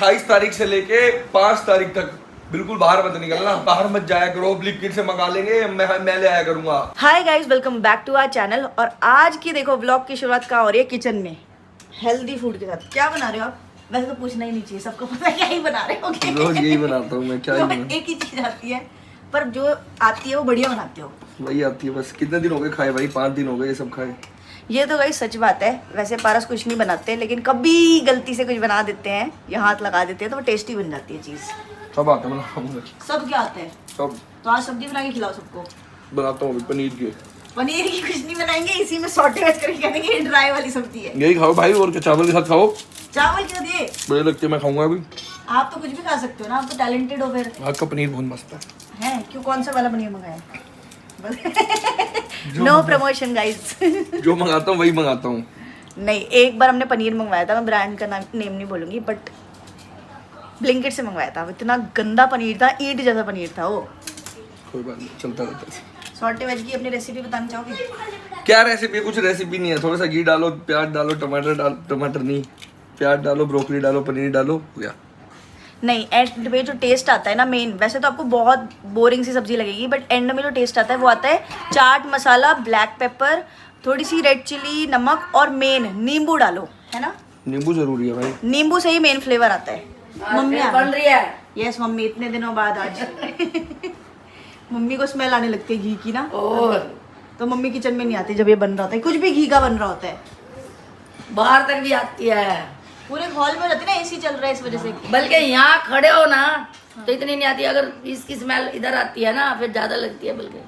28 तारीख से लेके 5 तारीख तक बिल्कुल बाहर मत निकलना, बाहर मत जाया करो, ब्लिंकिट से मंगा लेंगे, मैं ले आया करूंगा। Hi guys, welcome back to our channel. और आज की देखो व्लॉग की शुरुआत कहाँ हो रही है? किचन में हेल्दी फूड के साथ। क्या बना रहे हो आप? वैसे तो पूछना ही नहीं चाहिए, सबको पता है क्या ही बना रहे हो। रोज यही बनाता हूँ मैं, क्या ही बनाऊं? एक ही चीज आती है, पर जो आती है वो बढ़िया बनाते हो। वही आती है बस। कितने दिन हो गए खाए भाई? 5 दिन हो गए ये सब खाए। ये तो गाइस सच बात है। वैसे पारस कुछ नहीं बनाते, लेकिन कभी गलती से कुछ बना देते हैं या हाथ लगा देते हैं तो वो टेस्टी बन जाती है चीज। सब आता है बनाऊंगा। सब क्या आता है? सब तो आज सब्जी बना के खिलाओ सबको। बनाता हूँ पनीर के। पनीर की कुछ नहीं बनाएंगे, इसी में सॉटे वेज करके करेंगे। ड्राई वाली सब्जी है। यही खाओ भाई, और क्या चावल के साथ खाओ। चावल के साथ ये बड़े लगते हैं, मैं खाऊंगा अभी। आप तो कुछ भी खा सकते हो ना, आप तो टैलेंटेड हो फिर। आपका पनीर बहुत मस्त है। क्यों, कौन सा वाला पनीर मंगाया? No promotion guys. जो मंगाता हूँ वही मंगाता हूँ। नहीं, एक बार हमने पनीर मंगवाया था, मैं ब्रांड का नेम नहीं बोलूंगी, बट ब्लिंकिट से मंगवाया था। इतना गंदा पनीर था, ईंट जैसा पनीर था वो। कोई बात नहीं, चलता रहता है। सॉटे वेज की अपनी रेसिपी बताना चाहोगे? क्या रेसिपी? कुछ रेसिपी नहीं है। थोड़ा सा घी डालो, प्याज डालो, टमाटर नहीं, प्याज डालो, ब्रोकली डालो, पनीर डालो, हो गया। नहीं, एंड में जो टेस्ट आता है ना मेन, वैसे तो आपको बहुत बोरिंग सी सब्जी लगेगी, बट एंड में जो टेस्ट आता है वो आता है चाट मसाला, ब्लैक पेपर, थोड़ी सी रेड चिली, नमक और मेन नींबू डालो, है ना? नींबू जरूरी है भाई। नींबू से ही मेन फ्लेवर आता है। मम्मी बन रही है। यस मम्मी, इतने दिनों बाद आज मम्मी को स्मेल आने लगती है घी की ना, और तो मम्मी किचन में नहीं आती जब ये बन रहा होता है। कुछ भी घी का बन रहा होता है बाहर तक भी आती है, पूरे हॉल में रहती है ना, एसी चल रहा है इस वजह से। बल्कि यहाँ खड़े हो ना तो इतनी नहीं आती। अगर इसकी स्मेल इधर आती है ना फिर ज्यादा लगती है, बल्कि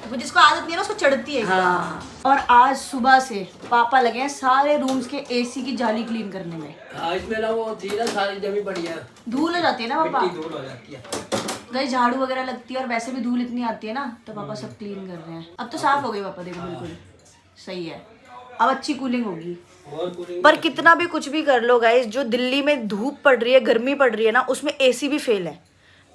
वो जिसको आदत नहीं है ना उसको चढ़ती है। हाँ। और आज सुबह से पापा लगे हैं सारे रूम्स के एसी की जाली क्लीन करने में। इसमें ना वो थी ना सारी जमी पड़ी है, धूल हो जाती है ना पापा, धूल हो जाती है। गई झाड़ू वगैरह लगती है, और वैसे भी धूल इतनी आती है ना, तो पापा सब क्लीन कर रहे हैं। अब तो साफ हो गई पापा, देखो बिल्कुल सही है। अब अच्छी कूलिंग होगी। पर कितना भी कुछ भी कर लो गाइस, जो दिल्ली में धूप पड़ रही है, गर्मी पड़ रही है ना, उसमें एसी भी फेल है।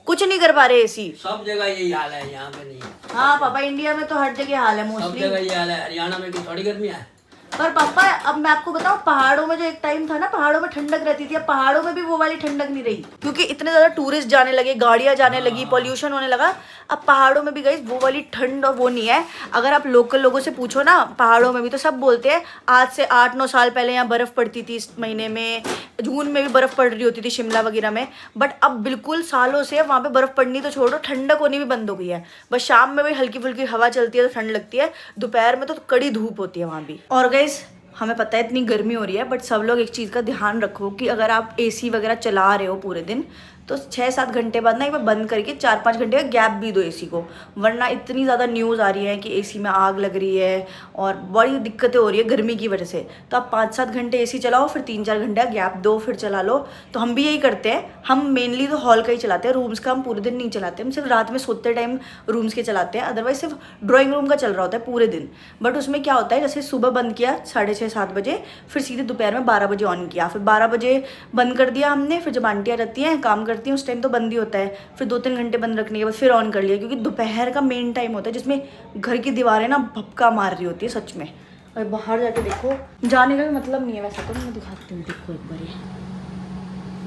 कुछ नहीं कर पा रहे एसी। सब जगह यही हाल है, यहाँ पे नहीं। हाँ पापा, इंडिया में तो हर जगह हाल है सब मोस्टली। जगह ये हाल है। हरियाणा में भी थोड़ी गर्मी है। पर पापा अब मैं आपको बताऊं, पहाड़ों में जो एक टाइम था ना, पहाड़ों में ठंडक रहती थी, अब पहाड़ों में भी वो वाली ठंडक नहीं रही, क्योंकि इतने ज्यादा टूरिस्ट जाने लगे, गाड़ियां जाने लगी, पॉल्यूशन होने लगा। अब पहाड़ों में भी गई वो वाली ठंड और वो नहीं है। अगर आप लोकल लोगों से पूछो ना, पहाड़ों में भी तो सब बोलते हैं आज से 8-9 साल पहले यहाँ बर्फ पड़ती थी, इस महीने में जून में भी बर्फ पड़ रही होती थी शिमला वगैरह में, बट अब बिल्कुल सालों से वहाँ पे बर्फ पड़नी तो छोड़ो, ठंडक होनी भी बंद हो गई है। बस शाम में भी हल्की फुल्की हवा चलती है तो ठंड लगती है, दोपहर में तो कड़ी धूप होती है वहाँ भी। और गाइस हमें पता है इतनी गर्मी हो रही है, बट सब लोग एक चीज़ का ध्यान रखो कि अगर आप एसी वगैरह चला रहे हो पूरे दिन, तो 6-7 घंटे बाद ना एक बार बंद करके 4-5 घंटे का गैप भी दो एसी को, वरना इतनी ज़्यादा न्यूज़ आ रही है कि एसी में आग लग रही है और बड़ी दिक्कतें हो रही है गर्मी की वजह से। तो आप 5-7 घंटे एसी चलाओ, फिर 3-4 घंटे का गैप दो, फिर चला लो। तो हम भी यही करते हैं। हम मेनली तो हॉल का ही चलाते हैं, रूम्स का हम पूरे दिन नहीं चलाते, हम सिर्फ रात में सोते टाइम रूम्स के चलाते हैं। अदरवाइज सिर्फ ड्राइंग रूम का चल रहा होता है पूरे दिन। बट उसमें क्या होता है, जैसे सुबह बंद किया 6:30-7 बजे, फिर सीधे दोपहर में 12 बजे ऑन किया, फिर 12 बजे बंद कर दिया हमने। फिर जब आंटियाँ रहती हैं काम करती हैं उस टाइम तो बंद ही होता है, फिर 2-3 घंटे बंद रखने के बाद फिर ऑन कर लिया, क्योंकि दोपहर का मेन टाइम होता है जिसमें घर की दीवारें ना भपका मार रही होती है सच में। और बाहर जाके देखो, जाने का भी मतलब नहीं है वैसे तो, मैं दिखाती हूँ, देखो एक बार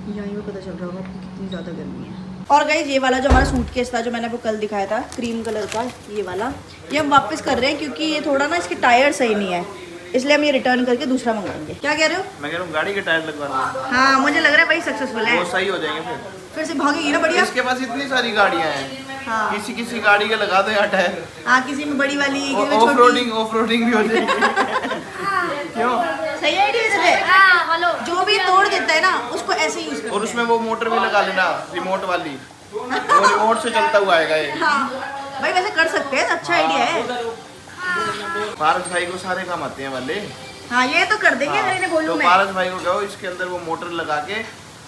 यहीं पे पता चल रहा होगा आपको कितनी ज़्यादा गर्मी है। और गाइस ये वाला जो हमारा सूटकेस था, जो मैंने आपको कल दिखाया था क्रीम कलर का, ये वाला, ये हम वापस कर रहे हैं क्योंकि ये थोड़ा ना इसके टायर सही नहीं है, इसलिए हम ये रिटर्न करके दूसरा मंगाएंगे। क्या कह रहे हो? मैं कह रहा हूँ गाड़ी के टायर लगवाना, हाँ मुझे लग रहा है भाई सक्सेसफुल है, वो सही हो जाएंगे। फिर से भागेगी ना बढ़िया। इसके पास इतनी सारी गाड़ियाँ हैं, हाँ किसी गाड़ी के लगा दो यार टायर, हाँ, किसी में बड़ी वाली, किसी में ऑफ छोटी। रोडिंग भी हो जाएगी। क्यों? सही आइडिया है। जो भी तोड़ देता है ना उसको ऐसे यूज करते हैं। और उसमें वो मोटर भी लगा लेना, रिमोट वाली, वो रिमोट से चलता हुआ आएगा ये। हाँ भाई वैसे कर सकते हैं, अच्छा आइडिया है। पारस भाई को सारे काम आते हैं वाले। हाँ ये तो कर देंगे, अगर इन्हें बोलूँ तो मैं। पारस भाई को कहो इसके अंदर वो मोटर लगा के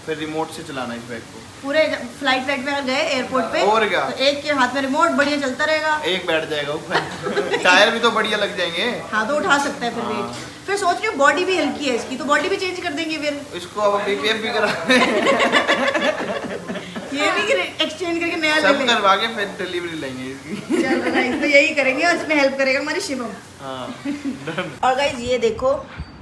फिर रिमोट से चलाना इस बैग को। पूरे फ्लाइट पे अगर गए एयरपोर्ट पे, और क्या, तो एक के हाथ में रिमोट बढ़िया चलता रहेगा, एक बैठ जाएगा ऊपर। टायर भी तो बढ़िया लग जाएंगे। हाँ तो उठा सकता है फिर वेट। फिर सोच रही हूँ बॉडी भी हल्की है इसकी, तो बॉडी भी चेंज कर देंगे फिर। इसको अब BPF भी करा ये भी एक्सचेंज करके नया ले सब लेंगे। करवा के फिर डिलीवरी लेंगे इसकी। चल तो यही करेंगे और इसमें हेल्प करेगा हमारी शिवम। हाँ और गाइज ये देखो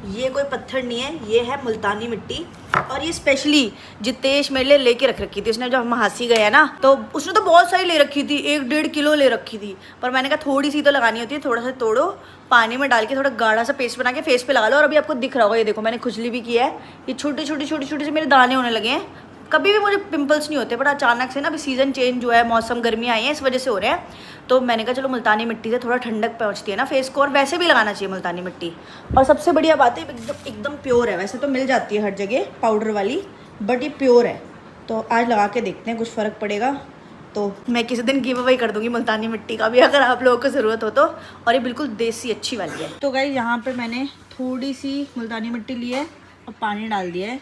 ये कोई पत्थर नहीं है, ये है मुल्तानी मिट्टी। और ये स्पेशली जितेश मेरे लिए लेके रख रखी थी। उसने जब हम हासी गए ना तो उसने तो बहुत सारी ले रखी थी, 1-1.5 किलो ले रखी थी। पर मैंने कहा थोड़ी सी तो लगानी होती है, थोड़ा सा तोड़ो, पानी में डाल के थोड़ा गाढ़ा सा पेस्ट बना के फेस पे लगा लो। और अभी आपको दिख रहा होगा, ये देखो मैंने खुजली भी की है, ये छोटे छोटे से मेरे दाने होने लगे हैं। कभी भी मुझे पिंपल्स नहीं होते, बट अचानक से ना अभी सीज़न चेंज हुआ है, मौसम गर्मी आई है, इस वजह से हो रहे हैं। तो मैंने कहा चलो मुल्तानी मिट्टी से थोड़ा ठंडक पहुंचती है ना फेस को, और वैसे भी लगाना चाहिए मुल्तानी मिट्टी। और सबसे बढ़िया बात है एकदम प्योर है। वैसे तो मिल जाती है हर जगह पाउडर वाली, बट ये प्योर है। तो आज लगा के देखते हैं, कुछ फ़र्क पड़ेगा तो मैं किसी दिन गिव अवे कर दूंगी मुल्तानी मिट्टी का भी, अगर आप लोगों को ज़रूरत हो तो। और ये बिल्कुल देसी अच्छी वाली है। तो गाइस यहाँ पे मैंने थोड़ी सी मुल्तानी मिट्टी ली है और पानी डाल दिया है।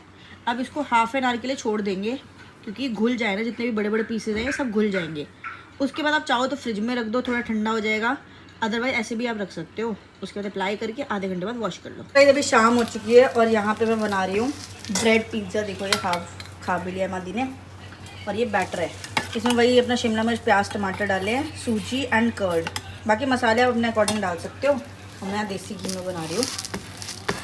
अब इसको हाफ एन आवर के लिए छोड़ देंगे, क्योंकि घुल जाए ना, जितने भी बड़े बड़े पीसेज हैं सब घुल जाएंगे। उसके बाद आप चाहो तो फ्रिज में रख दो, थोड़ा ठंडा हो जाएगा, अदरवाइज ऐसे भी आप रख सकते हो। उसके बाद अप्लाई करके आधे घंटे बाद वॉश कर लो। गाइस अभी शाम हो चुकी है और यहाँ पे मैं बना रही हूँ ब्रेड पिज़्ज़ा। देखो ये खा भी लिया मादी ने। और ये बैटर है, इसमें वही अपना शिमला मिर्च, प्याज, टमाटर डाले हैं, सूजी एंड कर्ड। बाकी मसाले आप अपने अकॉर्डिंग डाल सकते हो। और मैं देसी घी में बना रही हूँ,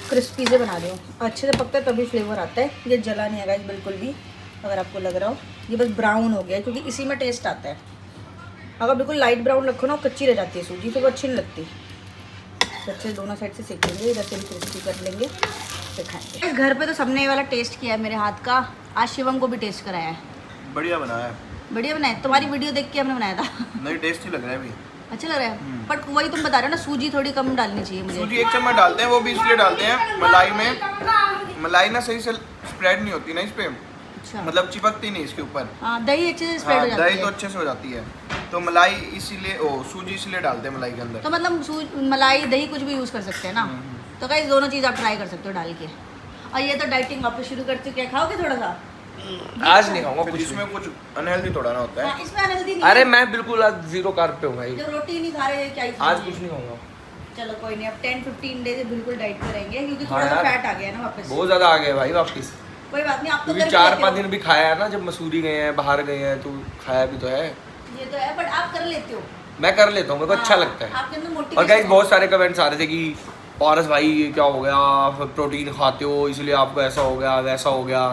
क्रिस्पी से बना रही हूँ। अच्छे से पकता है तभी फ्लेवर आता है। ये जला नहीं है गाइस बिल्कुल भी, अगर आपको लग रहा हो। ये बस ब्राउन हो गया है, क्योंकि इसी में टेस्ट आता है। अगर बिल्कुल लाइट ब्राउन रखो ना, कच्ची रह जाती है सूजी, फिर वो अच्छी नहीं लगती। अच्छे दोनों साइड से सेक लेंगे, इधर से भी क्रिस्पी कर लेंगे, फिर खाएंगे। घर पे तो सबने ये वाला टेस्ट किया है मेरे हाथ का, आज शिवम को भी टेस्ट कराया है। बढ़िया बनाया है। बढ़िया बनाया, तुम्हारी वीडियो देख के हमने बनाया था। नहीं टेस्टी लग रहा है अभी। अच्छा लग रहा है, बट वही तुम बता रहे हो ना, सूजी थोड़ी कम डालनी चाहिए मुझे। सूजी 1 चम्मच डालते हैं, वो भी इसलिए डालते हैं मलाई में, मलाई ना सही से स्प्रेड नहीं होती ना इस पे, अच्छा मतलब चिपकती नहीं इसके ऊपर। हाँ, दही अच्छे से स्प्रेड हो जाती दही है। तो अच्छे से हो जाती है, तो मलाई इसीलिए सूजी इसलिए डालते हैं मलाई के अंदर। तो मतलब मलाई दही कुछ भी यूज़ कर सकते हैं ना। तो गाइस दोनों चीज़ आप ट्राई कर सकते हो डाल के। और ये तो डाइटिंग वापस शुरू कर चुके हैं, खाओगे थोड़ा सा? आज नहीं खाऊंगा कुछ इसमें कुछ अनहेल्दी थोड़ा ना होता है। हाँ, इसमें अनहेल्दी नहीं अरे है। मैं बिल्कुल आज 0 कार्ब पे हूँ भाई, जो रोटी नहीं खा रहे क्या ही आज खाएंगे? कुछ नहीं खाऊंगा। चलो कोई नहीं, अब 10-15 डेज बिल्कुल डाइट पे रहेंगे, क्योंकि हाँ थोड़ा सा यार, फैट आ गया है ना वापस। बहुत ज्यादा आ गया भाई वापस। कोई बात नहीं, आप तो क्योंकि करके 4-5 लेते दिन भी खाया है ना, जब मसूरी गए हैं, बाहर गए हैं, तो खाया भी तो है। हो। ये तो है, बट आप कर लेते हो। मैं कर लेता हूँ, मेरे को अच्छा हाँ, लगता है। आपके अंदर और मोटिवेशन गाइस है। बहुत सारे कमेंट्स आ रहे थे कि पारस भाई ये क्या हो गया, आप प्रोटीन खाते हो इसलिए आपको ऐसा हो गया वैसा हो गया।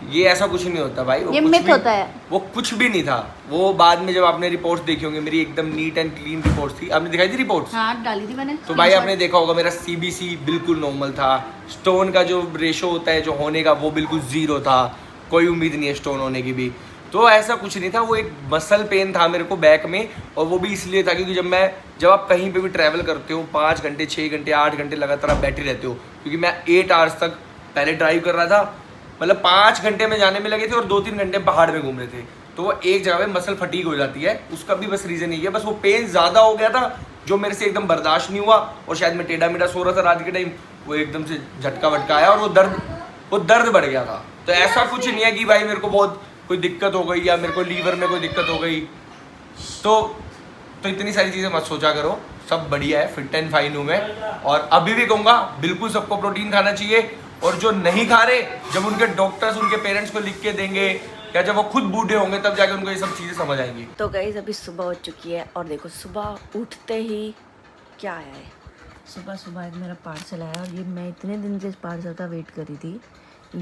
ये ऐसा कुछ नहीं होता भाई, वो ये कुछ मिथ भी- होता है। वो कुछ भी नहीं था। वो बाद में जब आपने रिपोर्ट्स देखी होंगी, मेरी एकदम नीट एंड क्लीन रिपोर्ट्स थी, आपने दिखाई थी रिपोर्ट्स? हाँ डाली थी मैंने। तो भाई आपने देखा होगा मेरा CBC बिल्कुल नॉर्मल था, स्टोन का जो रेशो होता है जो होने का वो बिल्कुल 0 था, कोई उम्मीद नहीं है स्टोन होने की भी। तो ऐसा कुछ नहीं था, वो एक मसल पेन था मेरे को बैक में, और वो भी इसलिए था क्योंकि जब आप कहीं पे भी ट्रैवल करते हो 5 घंटे 6 घंटे 8 घंटे लगातार आप बैठे रहते हो, क्योंकि मैं 8 आवर्स तक पहले ड्राइव कर रहा था, मतलब 5 घंटे में जाने में लगे थे और 2-3 घंटे पहाड़ में घूम रहे थे, तो वो एक जगह पे मसल फटीग हो जाती है। उसका भी बस रीज़न यही है, बस वो पेन ज़्यादा हो गया था जो मेरे से एकदम बर्दाश्त नहीं हुआ, और शायद मैं टेढ़ा मेढ़ा सो रहा था रात के टाइम, वो एकदम से झटका वटका आया और वो दर्द बढ़ गया था। तो ऐसा कुछ नहीं है कि भाई मेरे को बहुत कोई दिक्कत हो गई या मेरे को लीवर में कोई दिक्कत हो गई, तो इतनी सारी चीज़ें मत सोचा करो, सब बढ़िया है, फिट एंड फाइन हूँ मैं। और अभी भी कहूँगा बिल्कुल सबको प्रोटीन खाना चाहिए, और जो नहीं खा रहे, जब उनके डॉक्टर्स उनके पेरेंट्स को लिख के देंगे या जब वो खुद बूढ़े होंगे तब जाके उनको ये सब चीज़ें समझ आएंगी। तो गाइस अभी सुबह हो चुकी है और देखो सुबह उठते ही क्या आया है। सुबह एक मेरा पार्सल आया और ये मैं इतने दिन से इस पार्सल का वेट कर रही थी।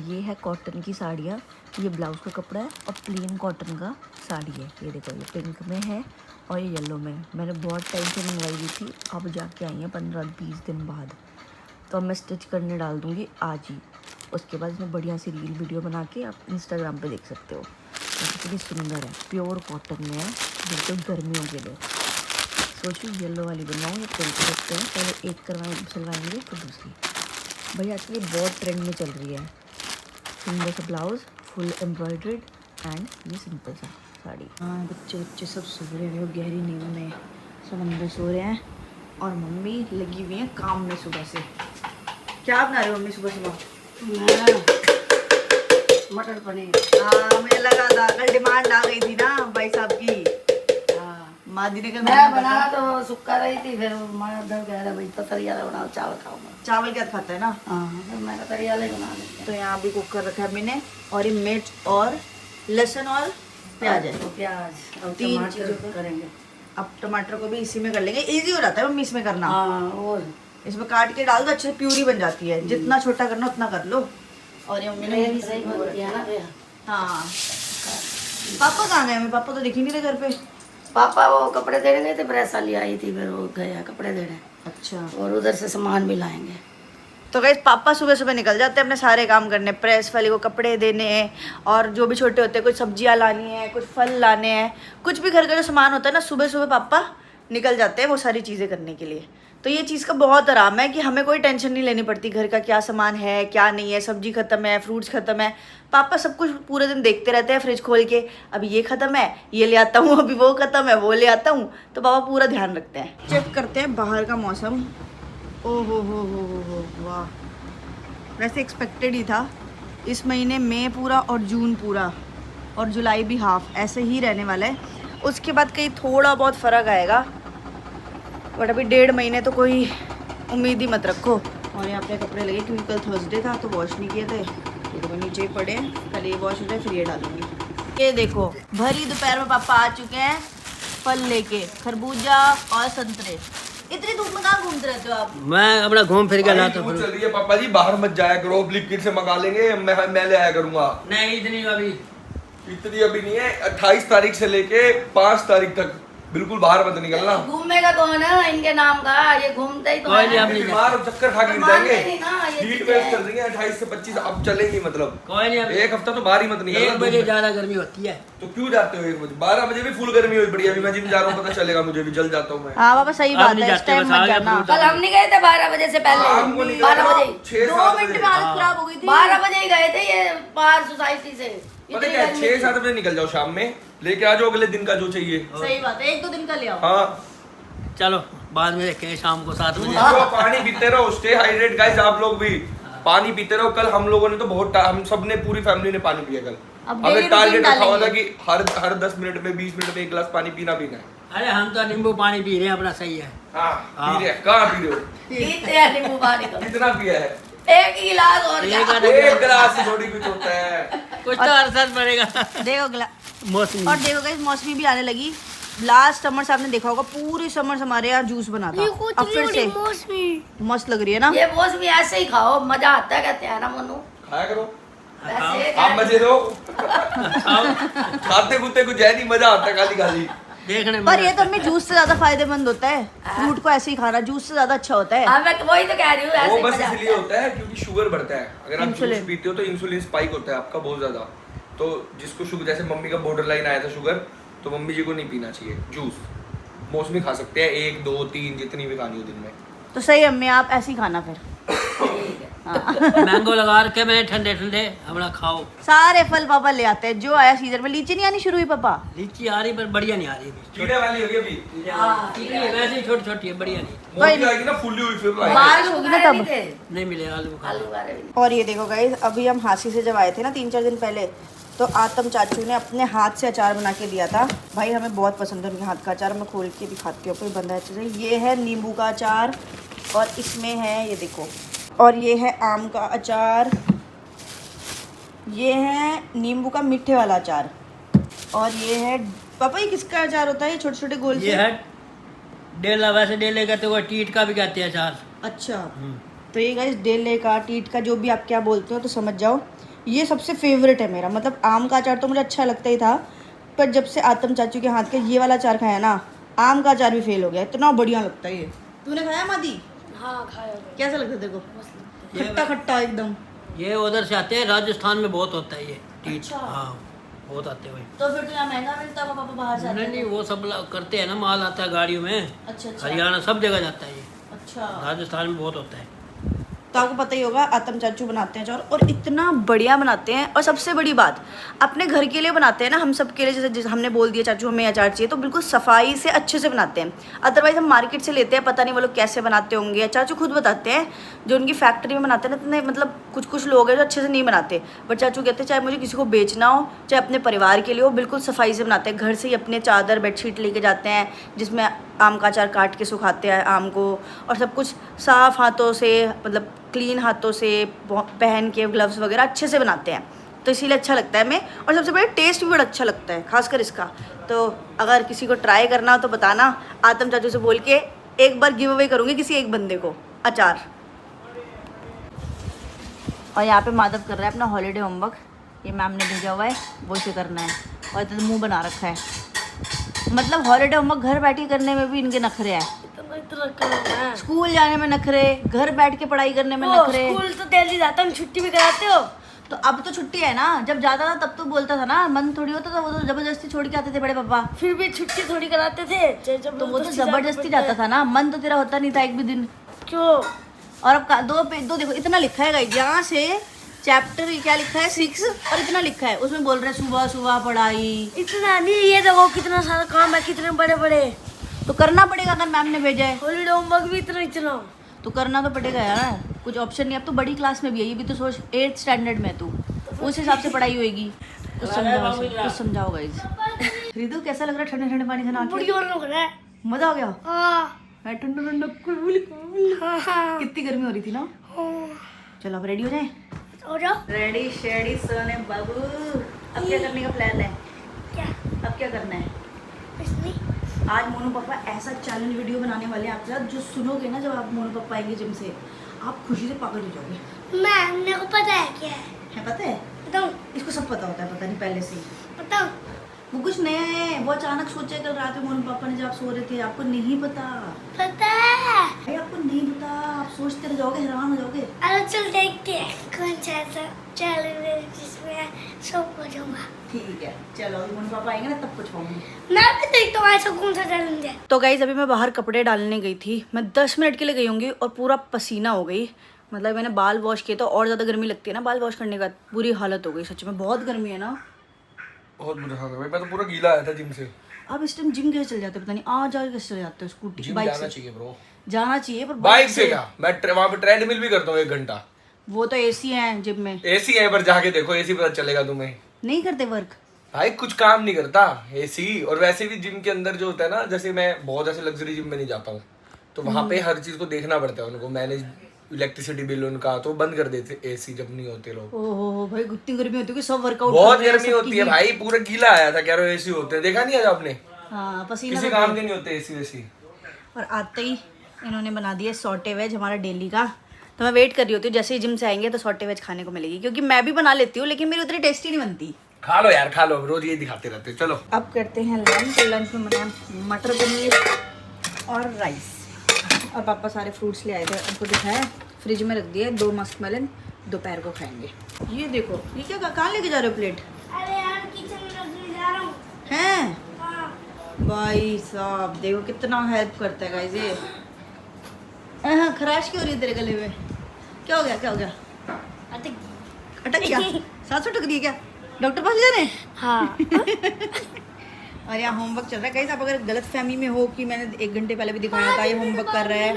ये है कॉटन की साड़ियाँ, ये ब्लाउज का कपड़ा है और प्लेन कॉटन का साड़ी है। ये देखो ये पिंक में है और ये येलो में। मैंने बहुत टाइम से मंगवाई हुई थी, अब जाके आई है 15-20 दिन बाद। तो अब मैं स्टिच करने डाल दूँगी आज ही। उसके बाद इसमें बढ़िया सी रील वीडियो बना के आप इंस्टाग्राम पे देख सकते हो। कितनी सुंदर है, प्योर कॉटन में है, बिल्कुल गर्मियों के लिए। सोचो येलो वाली बनवाऊँ या पिंक, देखते हैं, पहले एक सिलवाएंगे फिर दूसरी। भैया आजकल बहुत ट्रेंड में चल रही है। सुंदर सा ब्लाउज, फुल एम्ब्रॉयड्रेड एंड ये सिंपल सा साड़ी। हाँ बच्चे सब सो रहे हैं गहरी नींद में, सब अंदर सो रहे हैं और मम्मी लगी हुई है काम में सुबह से। क्या बना रहे हो मम्मी सुबह? मटर पनीर। हाँ मुझे लगा था, कल डिमांड आ गई थी ना भाई साहब की। मादी ने कल मैं बनाना तो सुक्का रही थी, फिर हमारा दर्द कह रहा भाई तो तरियाला बनाओ, चावल खाऊंगा। चावल क्या खाता है ना। हाँ फिर मैंने तरियाला ही बना लेते तो यहाँ भी कुकर रखा है मैंने, और ये मिर्च और लहसुन और प्याज है। तो प्याज और 3 टमाटर चीज़ों का करेंगे। अब टमाटर को भी इसी में कर लेंगे, इजी हो जाता है मम्मी इसमें करना। हाँ और इसमें काट के डाल दो, अच्छे से प्यूरी बन जाती है। जितना छोटा करना उतना कर लो। और ये मम्मी ने सही बोलती है ना भैया। हाँ। पापा कहाँ गए? पापा तो दिख ही नहीं रहे घर पे। पापा वो कपड़े देने गए थे, प्रेस वाली आई थी, फिर वो गया कपड़े देने, अच्छा। और उधर से सामान भी लाएंगे। तो गाइस पापा सुबह सुबह निकल जाते हैं अपने सारे काम करने, प्रेस वाली को कपड़े देने हैं, और जो भी छोटे होते हैं, कुछ सब्जियां लानी है, कुछ फल लाने हैं, कुछ भी घर का जो सामान होता है ना, सुबह सुबह पापा निकल जाते हैं वो सारी चीज़ें करने के लिए। तो ये चीज़ का बहुत आराम है कि हमें कोई टेंशन नहीं लेनी पड़ती घर का क्या सामान है क्या नहीं है, सब्जी खत्म है, फ्रूट्स खत्म है, पापा सब कुछ पूरे दिन देखते रहते हैं फ्रिज खोल के, अभी ये खत्म है ये ले आता हूँ, अभी वो खत्म है वो ले आता हूँ। तो पापा पूरा ध्यान रखते हैं। चेक करते हैं बाहर का मौसम। ओ हो वाह, वैसे एक्सपेक्टेड ही था। इस महीने मई पूरा और जून पूरा और जुलाई भी हाफ ऐसे ही रहने वाला है। उसके बाद कहीं थोड़ा बहुत फ़र्क आएगा, बट अभी 1.5 महीने तो कोई उम्मीद ही मत रखो। और यहाँ पे कपड़े लगे क्योंकि कल थर्सडे था तो वॉश नहीं किए थे, तो वो नीचे ही पड़े हैं, कल ये वॉश हो जाए फिर ये डालूंगी। ये देखो भरी दोपहर में पापा आ चुके हैं फल लेके, खरबूजा और संतरे। इतनी धूप में कहाँ घूमते रहते हो आप? मैं अपना घूम फिर के भाई, लाता धूप हूँ। चल रही है पापा जी, बाहर मत जाया करो, ब्लिंकिट से मंगा लेंगे, मैं ले आया करूंगा। नहीं इतनी अभी इतनी अभी नहीं है, 28 तारीख से लेके 5 तारीख तक बिल्कुल बाहर मत निकलना। घूमेगा कौन है इनके नाम का, ये घूमते ही तो कोई नहीं, है। आप नहीं बीमार और चक्कर खा के गिर मानते जाएंगे। नहीं ना, ये हीट चीजें वेव हैं। चल रही है 28 से 25, अब चलेंगी मतलब कोई नहीं, अभी एक हफ्ता तो बाहर ही मत निकलना। 1 बजे ज्यादा गर्मी होती है। तो क्यों जाते हो 1 बजे? 12 बजे भी फुल गर्मी हुई पड़ी है। अभी मैं जिम जा रहा हूँ, पता चलेगा मुझे भी, जल जाता हूँ मैं। हाँ पापा सही आप बात नहीं है, इस जाते, टाइम बस आ मत गया जाना। फ्रूट। कल हम नहीं गए थे 12 बजे से शाम को पहले, निकला 12 बजे 6-7 2 मिनट बजे। में हालत खराब हो गई थी। 12 बजे ही गए थे ये बाहर सोसाइटी से। पता इतनी क्या, गर्मी थी। 6-7 बजे निकल जाओ शाम में, लेके आ जाओ अगले दिन का जो चाहिए। सही बात है, 1-2 दिन का ले आओ। हाँ, चलो बाद में देखेंगे शाम को 7 बजे। पानी पीते रहो, स्टे हाइड्रेट गाइस। आप लोग भी पानी पीते रहो। कल हम लोगों ने तो बहुत हम सब ने पूरी फैमिली ने पानी पिया कल। अब हमें daily टारगेट routine रखा हुआ था डालेंगे। कि हर 10 मिनट में 20 मिनट में 1 गिलास पानी पीना है। अरे हम तो नींबू पानी पी रहे हैं, अपना सही है। हाँ, पी रहे हैं। कहाँ पी रहे हो? पीते हैं नींबू पानी तो। कितना पिया है? एक गिलास और क्या? एक गिलास ही थोड़ी कुछ होता है। कुछ तो अरसा पड़ेगा। देखो मौसमी और देखो गाइस मौसमी भी आने लगी। लास्ट समर से आपने देखा होगा पूरी समर हमारे यहाँ जूस बना था, अब फिर से मस्त लग रही है ना। ये मौसमी ऐसे ही खाओ, मजा आता है, कहते हैं ना मनु। खाया करो, वैसे आप मजे लो। खाते कुत्ते कुछ है नहीं, मजा आता है खाली खाली। देखने में पर ये तो हमें जूस से ज्यादा फायदेमंद होता है, फ्रूट को ऐसे ही खाना जूस से ज्यादा अच्छा होता है। हाँ, मैं वही तो कह रही हूँ, ऐसे वो ही बस मजा इसलिए आता है। होता है क्योंकि शुगर बढ़ता है। अगर आप जूस इंसुलिन। पीते हो तो इंसुलिन स्पाइक होता है आपका बहुत ज्यादा। तो जिसको शुगर, जैसे मम्मी का बॉर्डर लाइन आया था शुगर, तो मम्मी जी को नहीं पीना चाहिए जूस। मौसमी खा सकते हैं 1, 2, 3 जितनी भी खानी हो दिन में। तो सही अम्मी आप ऐसे ही खाना फिर। ठीक है। मैंगो लगा रखे मैंने, ठंडे ठंडे अपना खाओ। सारे फल पापा ले आते हैं जो आया सीजन में। लीची नहीं आनी शुरू हुई पापा? लीची आ रही पर बढ़िया नहीं आ रही अभी। कीड़े वाली होगी अभी। हाँ, ठीक है, वैसे ही छोटी छोटी है, बढ़िया नहीं। मोटी आएगी ना, फुल्ली हुई फिर लाएंगे। बारिश होगी ना तब। नहीं मिले आलू बुखारा। आलू बुखारे भी नहीं। और ये देखो गाइस, अभी हम हांसी से जब आए थे ना 3-4 दिन पहले, तो आतम चाचू ने अपने हाथ से अचार बना के दिया था। भाई हमें बहुत पसंद है उनके हाथ का अचार। मैं खोल के दिखाती हूँ, कोई बंदा है चीज़। ये है नींबू का अचार और इसमें है ये देखो, और ये है आम का अचार, ये है नींबू का मीठे वाला अचार, और ये है पापा ये किसका अचार होता है? ये छोटे छोटे गोल ये से? है डेला, वैसे डेले कहते हो, टीट का भी कहते हैं अचार। अच्छा, तो ये गाइस डेले का, टीट का, जो भी आप क्या बोलते हो तो समझ जाओ। ये सबसे फेवरेट है मेरा। मतलब आम का अचार तो मुझे अच्छा लगता ही था, पर जब से आतम चाचू के हाथ का ये वाला अचार खाया ना, आम का अचार भी फेल हो गया। इतना बढ़िया लगता है ये। तूने खाया मादी? हाँ, खाया। कैसा लगता है देखो? ये खट्टा खट्टा एकदम। ये उधर से आते हैं, राजस्थान में बहुत होता है ये टीट। अच्छा। हाँ बहुत आते हैं भाई। तो फिर तो यहाँ महंगा मिलता है पापा बाहर से? नहीं नहीं, वो सब करते हैं ना, माल आता है गाड़ियों में। अच्छा अच्छा हरियाणा सब जगह जाता है ये, अच्छा। राजस्थान में बहुत होता है। तो आपको पता ही होगा आतम चाचू बनाते हैं अचार, और इतना बढ़िया बनाते हैं। और सबसे बड़ी बात, अपने घर के लिए बनाते हैं ना, हम सब के लिए। जैसे हमने बोल दिया चाचू हमें अचार चाहिए, तो बिल्कुल सफाई से अच्छे से बनाते हैं। अदरवाइज हम मार्केट से लेते हैं, पता नहीं वो लोग कैसे बनाते होंगे। चाचू खुद बताते हैं, जो उनकी फैक्ट्री में बनाते हैं ना, इतने मतलब कुछ लोग हैं जो अच्छे से नहीं बनाते, बट चाचू कहते हैं चाहे मुझे किसी को बेचना हो, चाहे अपने परिवार के लिए हो, बिल्कुल सफाई से बनाते हैं। घर से ही अपने चादर बेडशीट लेके जाते हैं, जिसमें आम का अचार काट के सुखाते हैं आम को, और सब कुछ साफ़ हाथों से, मतलब क्लीन हाथों से पहन के, ग्लव्स वगैरह अच्छे से बनाते हैं। तो इसीलिए अच्छा लगता है हमें, और सबसे बड़ा टेस्ट भी बड़ा अच्छा लगता है, खासकर इसका। तो अगर किसी को ट्राई करना हो तो बताना, आतम चाचू से बोल के एक बार गिव अवे करूँगी किसी एक बंदे को। अचार। और यहाँ पे माधव कर रहा है अपना हॉलीडे होमवर्क। ये मैम ने भेजा हुआ है, वो इसे करना है। और इतना मुंह बना रखा है, मतलब हॉलीडे होमवर्क घर बैठ के करने में भी इनके नखरे हैं। इतना करना है। स्कूल जाने में नखरे, घर बैठ के पढ़ाई करने में नखरे। स्कूल तो डेली जाता हूँ, छुट्टी भी कराते हो। तो अब तो छुट्टी है ना, जब जाता था तब तो बोलता था ना, मन थोड़ी होता था, वो तो जबरदस्ती छोड़ के आते थे बड़े पापा। फिर भी छुट्टी थोड़ी कराते थे, तो वो तो जबरदस्ती जाता था ना, मन तो तेरा होता नहीं था एक भी दिन। क्यों? और अब दो देखो इतना लिखा है गाइस, यहाँ से चैप्टर क्या लिखा है 6 और इतना लिखा है, उसमें बोल रहे हैं सुबह सुबह पढ़ाई। इतना नहीं, ये देखो कितना सारा काम है, कितने बड़े बड़े। तो करना पड़ेगा, अगर मैम ने भेजा है हॉलीडे होमवर्क भी इतना तो करना तो पड़ेगा यार, कुछ ऑप्शन नहीं। अब तो बड़ी क्लास में भी है, ये भी तो सोच 8th स्टैंडर्ड में है तू, उस हिसाब से पढ़ाई होएगी। कुछ समझाओ गाइस। रिदु कैसा लग रहा है ठंडे ठंडे पानी से नहा बुढ़ी के? और लोग है। मजा आ गया? हाँ मैं ठंडा ठंडा कूल कूल। हाँ। कितनी गर्मी हो रही थी ना। चलो अब रेडी हो जाए। हो जाओ। रेडी शेडी सोने बाबू। अब क्या करने का प्लान है? क्या? अब क्या करना है? कुछ नहीं। आज मोनू पापा ऐसा चैलेंज वीडियो बनाने वाले हैं आपके साथ, जो सुनोगे ना जब आप मोनू पापा आएंगे जिम से, आप खुशी से पागल हो जाओगे। मैम को पता है क्या है? पता है? बताओ। इसको सब पता होता है, पता नहीं पहले से ही। बताओ। वो कुछ नया है, वो अचानक सोचा कल रात में मोनू पापा ने जब आप सो रहे थे, आपको नहीं पता। पता है। भाई आपको नहीं पता, आप सोचते रह जाओगे, हैरान हो जाओगे। अरे चल देखते हैं कौन सा ऐसा चैलेंज है जिसमें सब कुछ होगा। ठीक है चलो, अभी मोनू पापा आएंगे ना तब कुछ होंगे। मैं भी देखता हूँ ऐसा कौन सा चैलेंज है। तो गाइज अभी मैं बाहर कपड़े डालने गई थी, मैं 10 मिनट के लिए गई होंगी और पूरा पसीना हो गई। मतलब मैंने बाल वॉश किए तो और ज़्यादा गर्मी लगती है ना बाल वॉश करने का, बुरी हालत हो गई सच में, बहुत गर्मी है ना। बहुत बुरा हाल है भाई, मैं तो पूरा गीला आया था जिम से। अब इस टाइम जिम कैसे चल जाते पता नहीं, आ जा कैसे चले जाते हो स्कूटी जिम बाइक जाना से? चाहिए ब्रो, जाना चाहिए पर बाइक से क्या, मैं वहाँ पे ट्रेडमिल भी करता हूँ 1 घंटा। वो तो एसी है जिम में, एसी है पर जाके देखो, एसी पता चलेगा तुम्हें। नहीं करते वर्क भाई कुछ काम नहीं करता एसी। और वैसे भी जिम के अंदर जो होता है ना, जैसे मैं बहुत ऐसे लग्जरी जिम में नहीं जाता हूँ, तो वहाँ पे हर चीज को देखना पड़ता है उनको, मैनेज इलेक्ट्रिसिटी बिल उनका, तो बंद कर देते एसी जब नहीं होते लोग। ओहो भाई इतनी गर्मी होती है कि सब वर्कआउट बहुत गर्मी होती है भाई, पूरा गीला आया था, कह रहे हो एसी होते हैं, देखा नहीं आज आपने? हाँ पसीना किसी तो काम के नहीं होते एसी वैसी। और आते ही इन्होंने बना दिया सॉटे वेज हमारा डेली का। तो मैं वेट कर रही होती हूँ जैसे ही जिम से आएंगे तो सॉटे वेज खाने को मिलेगी, क्योंकि मैं भी बना लेती हूँ लेकिन मेरी उतनी टेस्टी नहीं बनती। खा लो यार, खा लो, रोज ये दिखाते रहते हैं। चलो अब करते हैं लंच। लंच में बनाया मटर पनीर और राइस, और पापा सारे फ्रूट्स ले आए थे, उनको दिखाया, फ्रिज में रख दिए 2 मस्कमेलन, दोपहर को खाएंगे। ये देखो, ये क्या कहाँ लेके जा रहे हो प्लेट? अरे यार किचन में रखने जा रहा हूँ। हैं हाँ। भाई साहब देखो कितना हेल्प करता है गाइस ये। खराश क्यों हो रही है तेरे गले में? क्या हो गया, क्या हो गया? अटक गया? सांस अटक रही है क्या? डॉक्टर पास जा रहे हैं? हाँ। और यहाँ होमवर्क चल रहा है गाइस। आप अगर गलत फहमी में हो कि मैंने 1 घंटे पहले भी दिखाया था ये होमवर्क कर रहा है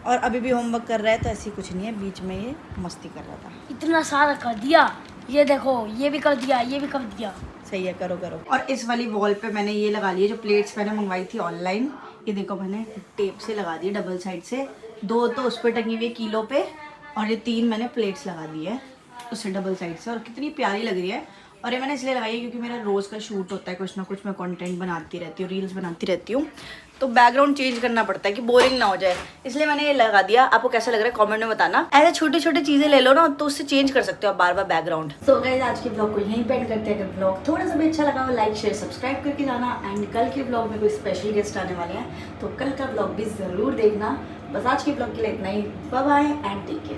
और अभी भी होमवर्क कर रहा है, तो ऐसी कुछ नहीं है, बीच में ये मस्ती कर रहा था। इतना सारा कर दिया, ये देखो ये भी कर दिया, ये भी कर दिया। सही है, करो करो। और इस वाली वॉल पे मैंने ये लगा लिए जो प्लेट्स मैंने मंगवाई थी ऑनलाइन, ये देखो मैंने टेप से लगा दिए डबल साइड से, 2 तो उस पर टंगी हुई किलो पे और ये 3 मैंने प्लेट्स लगा दी है उससे डबल साइड से, और कितनी प्यारी लग रही है। और ये मैंने इसलिए लगाई है क्योंकि मेरा रोज़ का शूट होता है, कुछ ना कुछ मैं कंटेंट बनाती रहती हूँ, रील्स बनाती रहती हूँ, तो बैकग्राउंड चेंज करना पड़ता है कि बोरिंग ना हो जाए, इसलिए मैंने ये लगा दिया। आपको कैसा लग रहा है कमेंट में बताना। ऐसे छोटे छोटे चीज़ें ले लो ना तो उससे चेंज कर सकते हो आप बार बार बैकग्राउंड। तो गाइस आज के ब्लॉग को यहीं पे एंड करते हैं। अगर ब्लॉग थोड़ा सा भी अच्छा लगा हो लाइक शेयर सब्सक्राइब करके जाना, एंड कल के ब्लॉग में कोई स्पेशल गेस्ट आने वाले हैं तो कल का ब्लॉग भी ज़रूर देखना। बस आज के ब्लॉग के लिए इतना ही, bye bye and take care.